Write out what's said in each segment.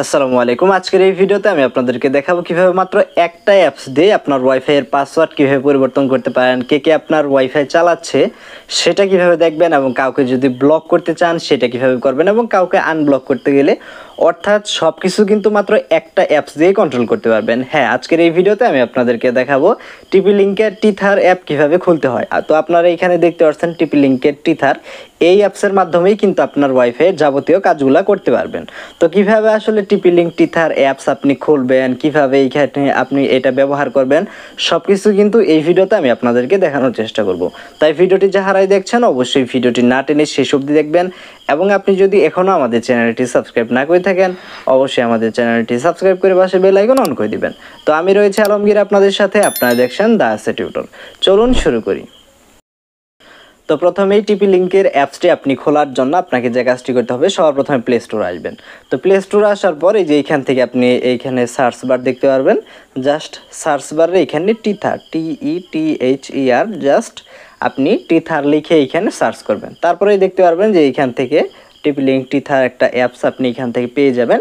আসসালামু আলাইকুম। আজকের এই ভিডিওতে আমি আপনাদেরকে দেখাবো কিভাবে মাত্র একটা অ্যাপস দিয়ে আপনার ওয়াইফাই এর পাসওয়ার্ড কিভাবে পরিবর্তন করতে পারেন, কে আপনার ওয়াইফাই চালাচ্ছে সেটা কিভাবে দেখবেন, এবং কাউকে যদি ব্লক করতে চান সেটা কিভাবে করবেন, এবং কাউকে আনব্লক করতে গেলে অর্থাৎ সবকিছু কিন্তু মাত্র একটা অ্যাপস দিয়ে কন্ট্রোল করতে পারবেন। হ্যাঁ, আজকের এই ভিডিওতে আমি আপনাদেরকে দেখাবো টিপি লিঙ্কের টিথার অ্যাপ কিভাবে খুলতে হয়। তো আপনারা এখানে দেখতে পাচ্ছেন টিপি লিঙ্কের টিথার, এই অ্যাপসের মাধ্যমেই কিন্তু আপনার ওয়াইফাই যাবতীয় কাজগুলো করতে পারবেন। তো কিভাবে আসলে টিপি লিঙ্ক টিথার অ্যাপস আপনি খুলবেন, কিভাবে এইখানে আপনি এটা ব্যবহার করবেন, সব কিছু কিন্তু এই ভিডিওতে আমি আপনাদেরকে দেখানোর চেষ্টা করব। তাই ভিডিওটি যাহারাই দেখছেন অবশ্যই ভিডিওটি না টেনে শেষ অবধি দেখবেন, এবং আপনি যদি এখনও আমাদের চ্যানেলটি সাবস্ক্রাইব না করে থাকেন অবশ্যই আমাদের চ্যানেলটি সাবস্ক্রাইব করে পাশে বেল আইকন অন করে দিবেন। তো আমি রয়েছে আলমগীর আপনাদের সাথে, আপনারা দেখছেন দ্য অ্যাসেট টিউটর। চলুন শুরু করি। তো প্রথমেই টিপি লিঙ্কের অ্যাপসটি আপনি খোলার জন্য আপনাকে যে কাজটি করতে হবে, সবার প্রথমে প্লে স্টোরে আসবেন। তো প্লে স্টোরে আসার পর এই যে এইখান থেকে আপনি এইখানে সার্চ বার দেখতে পারবেন। জাস্ট সার্চ বারে এখানে টিথার TETHER জাস্ট আপনি টিথার লিখে এইখানে সার্চ করবেন। তারপরেই দেখতে পারবেন যে এইখান থেকে টিপি লিঙ্ক টিথার একটা অ্যাপস আপনি এখান থেকে পেয়ে যাবেন।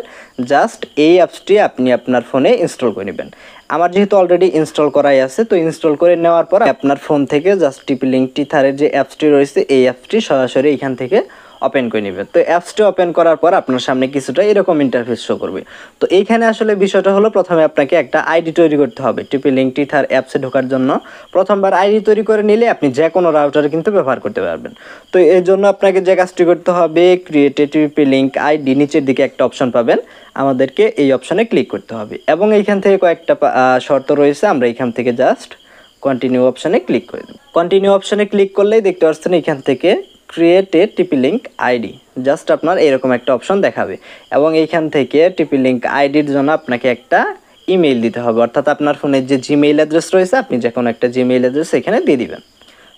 জাস্ট এই অ্যাপসটি আপনি আপনার ফোনে ইনস্টল করে নেবেন। আমার যেহেতু অলরেডি ইনস্টল করাই আছে, তো ইনস্টল করে নেওয়ার পর আপনার ফোন থেকে জাস্ট টিপি লিঙ্ক টিথারের যে অ্যাপসটি রয়েছে এই অ্যাপসটি সরাসরি এখান থেকে ওপেন করে নেবেন। তো অ্যাপসটি ওপেন করার পর আপনার সামনে কিছুটা এরকম ইন্টারফেস শো করবে। তো এইখানে আসলে বিষয়টা হলো, প্রথমে আপনাকে একটা আইডি তৈরি করতে হবে টিপি লিঙ্ক টিথার অ্যাপসে ঢোকার জন্য। প্রথমবার আইডি তৈরি করে নিলে আপনি যে কোনো রাউটারে কিন্তু ব্যবহার করতে পারবেন। তো এর জন্য আপনাকে যে কাজটি করতে হবে, ক্রিয়েট এ টিপি লিঙ্ক আইডি, নিচের দিকে একটা অপশন পাবেন, আমাদেরকে এই অপশনে ক্লিক করতে হবে, এবং এইখান থেকে কয়েকটা শর্ত রয়েছে, আমরা এইখান থেকে জাস্ট কন্টিনিউ অপশনে ক্লিক করে দেব। কন্টিনিউ অপশনে ক্লিক করলেই দেখতে পাচ্ছেন এখান থেকে ক্রিয়েট এ টিপি লিঙ্ক আইডি, জাস্ট আপনার এরকম একটা অপশন দেখাবে, এবং এইখান থেকে টিপি লিঙ্ক আইডির জন্য আপনাকে একটা ইমেইল দিতে হবে, অর্থাৎ আপনার ফোনের যে জিমেইল অ্যাড্রেস রয়েছে আপনি যে কোনো একটা জিমেইল অ্যাড্রেস এখানে দিয়ে দিবেন।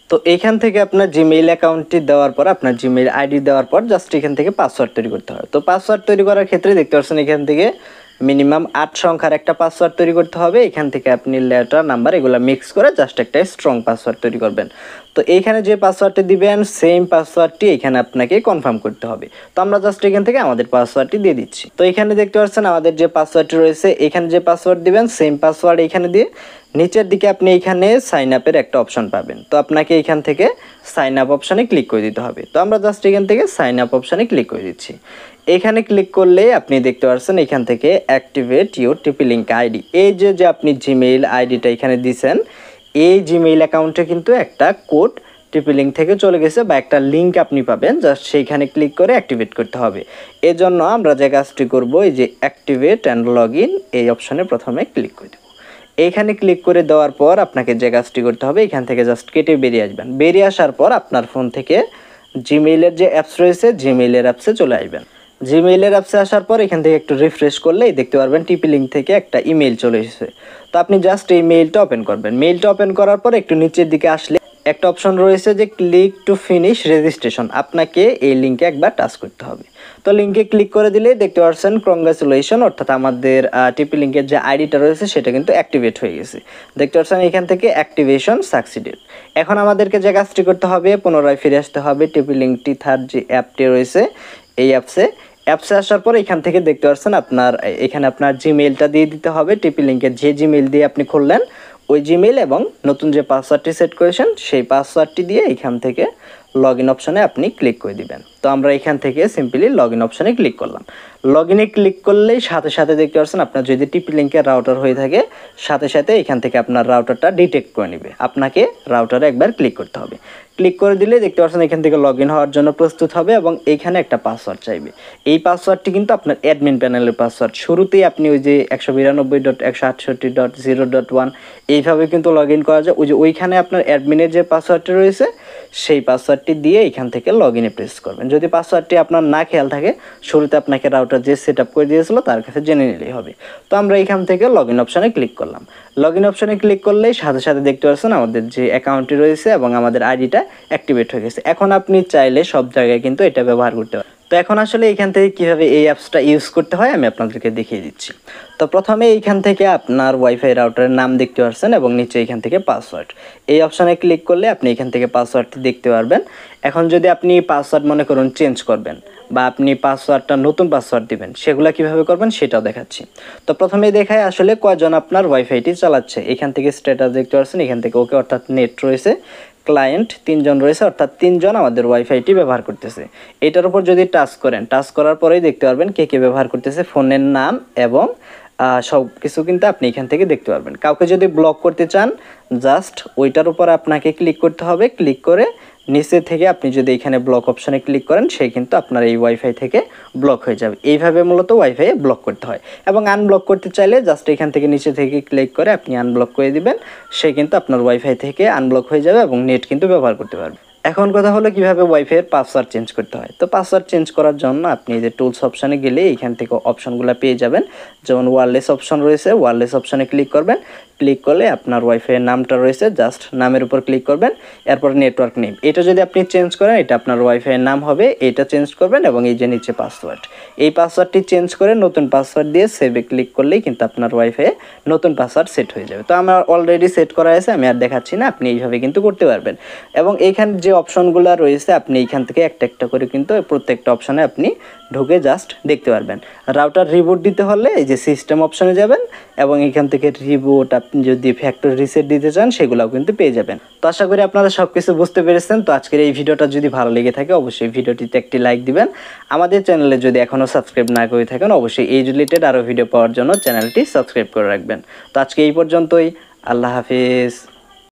তো এইখান থেকে আপনার জিমেইল অ্যাকাউন্টটি দেওয়ার পর, আপনার জিমেইল আইডি দেওয়ার পর জাস্ট এখান থেকে পাসওয়ার্ড তৈরি করতে হবে। তো পাসওয়ার্ড তৈরি করার ক্ষেত্রে দেখতে পাচ্ছেন এখান থেকে মিনিমাম 8 সংখ্যার একটা পাসওয়ার্ড তৈরি করতে হবে। এখান থেকে আপনি লেটার নাম্বার এগুলো মিক্স করে জাস্ট একটা স্ট্রং পাসওয়ার্ড তৈরি করবেন। তো এইখানে যে পাসওয়ার্ডটি দিবেন সেম পাসওয়ার্ডটি এখানে আপনাকে কনফার্ম করতে হবে। তো আমরা জাস্ট এখান থেকে আমাদের পাসওয়ার্ডটি দিয়ে দিচ্ছি। তো এখানে দেখতে পাচ্ছেন আমাদের যে পাসওয়ার্ডটি রয়েছে, এখানে যে পাসওয়ার্ড দিবেন সেম পাসওয়ার্ড এখানে দিয়ে নিচের দিকে আপনি এইখানে সাইন আপের একটা অপশন পাবেন। তো আপনাকে এখান থেকে সাইন আপ অপশানে ক্লিক করে দিতে হবে। তো আমরা জাস্ট এখান থেকে সাইন আপ অপশানে ক্লিক করে দিচ্ছি। এখানে ক্লিক করলে আপনি দেখতে পাচ্ছেন এখান থেকে অ্যাক্টিভেট ইউর টিপি লিঙ্ক আইডি, এই যে আপনি জিমেইল আইডিটা এখানে দিয়েছেন, এই জিমেইল অ্যাকাউন্টে কিন্তু একটা কোড টিপি লিঙ্ক থেকে চলে গেছে, বা একটা লিঙ্ক আপনি পাবেন, জাস্ট সেইখানে ক্লিক করে অ্যাক্টিভেট করতে হবে। এজন্য আমরা যে কাজটি করব, এই যে অ্যাক্টিভেট অ্যান্ড লগ ইন এই অপশানে প্রথমে ক্লিক করে দেব। এইখানে ক্লিক করে দেওয়ার পর আপনাকে যে কাজটি করতে হবে, এখান থেকে জাস্ট কেটে বেরিয়ে আসবেন। বেরিয়ে আসার পর আপনার ফোন থেকে জিমেইলের যে অ্যাপস রয়েছে জিমেইলের অ্যাপসে চলে আসবেন। জিমেইলের অ্যাপসে আসার পর এখান থেকে একটু রিফ্রেশ করলেই দেখতে পারবেন টিপি লিঙ্ক থেকে একটা ইমেইল চলে এসেছে। তো আপনি জাস্ট এই মেইলটা ওপেন করবেন। মেইলটা ওপেন করার পর একটু নিচের দিকে আসলে একটা অপশন রয়েছে যে ক্লিক টু ফিনিশ রেজিস্ট্রেশন, আপনাকে এই লিঙ্কে একবার টাচ করতে হবে। তো লিঙ্কে ক্লিক করে দিলে দেখতে পাচ্ছেন কংগ্রাচুলেশন, অর্থাৎ আমাদের টিপি লিঙ্কের যে আইডিটা রয়েছে সেটা কিন্তু অ্যাক্টিভেট হয়ে গেছে। দেখতে পাচ্ছেন এখান থেকে অ্যাক্টিভেশন সাকসিডেড। এখন আমাদেরকে যে কাজটি করতে হবে, পুনরায় ফিরে আসতে হবে টিপি লিঙ্ক টিথার যে অ্যাপটি রয়েছে এই অ্যাপসে আসার পর এখান থেকে দেখতে পাচ্ছেন আপনার এখানে আপনার জিমেইলটা দিয়ে দিতে হবে। টিপি লিঙ্কের যে জিমেইল দিয়ে আপনি খুললেন ওই জিমেইল, এবং নতুন যে পাসওয়ার্ডটি সেট করেছেন সেই পাসওয়ার্ডটি দিয়ে এখান থেকে লগ ইন অপশানে আপনি ক্লিক করে দিবেন। তো আমরা এখান থেকে সিম্পলি লগ ইন অপশানে ক্লিক করলাম। লগ ইনে ক্লিক করলেই সাথে সাথে দেখতে পাচ্ছেন আপনার যদি টিপি লিঙ্কের রাউটার হয়ে থাকে সাথে সাথে এখান থেকে আপনার রাউটারটা ডিটেক্ট করে নেবে, আপনাকে রাউটারে একবার ক্লিক করতে হবে। ক্লিক করে দিলে দেখতে পাচ্ছেন এখান থেকে লগ ইন হওয়ার জন্য প্রস্তুত হবে, এবং এইখানে একটা পাসওয়ার্ড চাইবে। এই পাসওয়ার্ডটি কিন্তু আপনার অ্যাডমিন প্যানেলের পাসওয়ার্ড। শুরুতেই আপনি ওই যে 192.168.0.1 এইভাবে কিন্তু লগ ইন করা যায়। ওই যে ওইখানে আপনার অ্যাডমিনের যে পাসওয়ার্ডটি রয়েছে সেই পাসওয়ার্ডটি দিয়ে এখান থেকে লগ ইনে প্রেস করবেন। যদি পাসওয়ার্ডটি আপনার না খেয়াল থাকে শুরুতে আপনাকে রাউটার যে সেট আপ করে দিয়েছিল তার কাছে জেনে নিলেই হবে। তো আমরা এখান থেকে লগ ইন অপশানে ক্লিক করলাম। লগ ইন অপশানে ক্লিক করলেই সাথে সাথে দেখতে পাচ্ছেন আমাদের যে অ্যাকাউন্টটি রয়েছে এবং আমাদের আইডিটা অ্যাক্টিভেট হয়ে গেছে। এখন আপনি চাইলে সব জায়গায় কিন্তু এটা ব্যবহার করতে পারেন। তো এখন আসলে এইখান থেকে কীভাবে এই অ্যাপসটা ইউজ করতে হয় আমি আপনাদেরকে দেখিয়ে দিচ্ছি। তো প্রথমে এইখান থেকে আপনার ওয়াইফাই রাউটারের নাম দেখতে পাচ্ছেন এবং নিচে এইখান থেকে পাসওয়ার্ড, এই অপশানে ক্লিক করলে আপনি এখান থেকে পাসওয়ার্ডটি দেখতে পারবেন। এখন যদি আপনি পাসওয়ার্ড মনে করুন চেঞ্জ করবেন বা আপনি পাসওয়ার্ডটা নতুন পাসওয়ার্ড দিবেন, সেগুলো কিভাবে করবেন সেটাও দেখাচ্ছি। তো প্রথমেই দেখায় আসলে কয়জন আপনার ওয়াইফাইটি চালাচ্ছে। এখান থেকে স্ট্যাটাস দেখতে পাচ্ছেন, এখান থেকে ওকে অর্থাৎ নেট রয়েছে, ক্লায়েন্ট 3 জন রয়েছে, অর্থাৎ 3 জন আমাদের ওয়াইফাইটি ব্যবহার করতেছে। এটার উপর যদি টাচ করেন, টাচ করার পরেই দেখতে পারবেন কে কে ব্যবহার করতেছে, ফোনের নাম এবং সব কিছু কিন্তু আপনি এখান থেকে দেখতে পারবেন। কাউকে যদি ব্লক করতে চান জাস্ট ওইটার উপর আপনাকে ক্লিক করতে হবে, ক্লিক করে নিচে থেকে আপনি যদি এখানে ব্লক অপশানে ক্লিক করেন সে কিন্তু আপনার এই ওয়াইফাই থেকে ব্লক হয়ে যাবে। এইভাবে মূলত ওয়াইফাই ব্লক করতে হয়। এবং আনব্লক করতে চাইলে জাস্ট এখান থেকে নিচে থেকে ক্লিক করে আপনি আনব্লক করে দিবেন, সে কিন্তু আপনার ওয়াইফাই থেকে আনব্লক হয়ে যাবে এবং নেট কিন্তু ব্যবহার করতে পারবে। এখন কথা হলো কিভাবে ওয়াইফাইয়ের পাসওয়ার্ড চেঞ্জ করতে হয়। তো পাসওয়ার্ড চেঞ্জ করার জন্য আপনি এই যে টুলস অপশানে গেলে এইখান থেকে অপশনগুলো পেয়ে যাবেন। যেমন ওয়্যারলেস অপশন রয়েছে, ওয়্যারলেস অপশানে ক্লিক করবেন, ক্লিক করলে আপনার ওয়াইফাইয়ের নামটা রয়েছে, জাস্ট নামের উপর ক্লিক করবেন, এরপর নেটওয়ার্ক নেম, এটা যদি আপনি চেঞ্জ করেন এটা আপনার ওয়াইফাইয়ের নাম হবে, এটা চেঞ্জ করবেন এবং এই যে নিচে পাসওয়ার্ড, এই পাসওয়ার্ডটি চেঞ্জ করে নতুন পাসওয়ার্ড দিয়ে সেভে ক্লিক করলেই কিন্তু আপনার ওয়াইফাইয়ে নতুন পাসওয়ার্ড সেট হয়ে যাবে। তো আমার অলরেডি সেট করা আছে, আমি আর দেখাচ্ছি না, আপনি এইভাবে কিন্তু করতে পারবেন। এবং এইখানে যে অপশনগুলো রয়েছে আপনি এইখান থেকে একটা একটা করে কিন্তু প্রত্যেকটা অপশানে আপনি ঢুকে জাস্ট দেখতে পারবেন। রাউটার রিবুট দিতে হলে এই যে সিস্টেম অপশানে যাবেন এবং এখান থেকে রিবুট, আপনি যদি ফ্যাক্টরি রিসেট দিতে চান সেগুলোও কিন্তু পেয়ে যাবেন। তো আশা করি আপনারা সব কিছু বুঝতে পেরেছেন। তো আজকের এই ভিডিওটা যদি ভালো লেগে থাকে অবশ্যই ভিডিওটিতে একটি লাইক দিবেন। আমাদের চ্যানেলে যদি এখনও সাবস্ক্রাইব না করে থাকেন অবশ্যই এই রিলেটেড আরও ভিডিও পাওয়ার জন্য চ্যানেলটি সাবস্ক্রাইব করে রাখবেন। তো আজকে এই পর্যন্তই, আল্লাহ হাফিজ।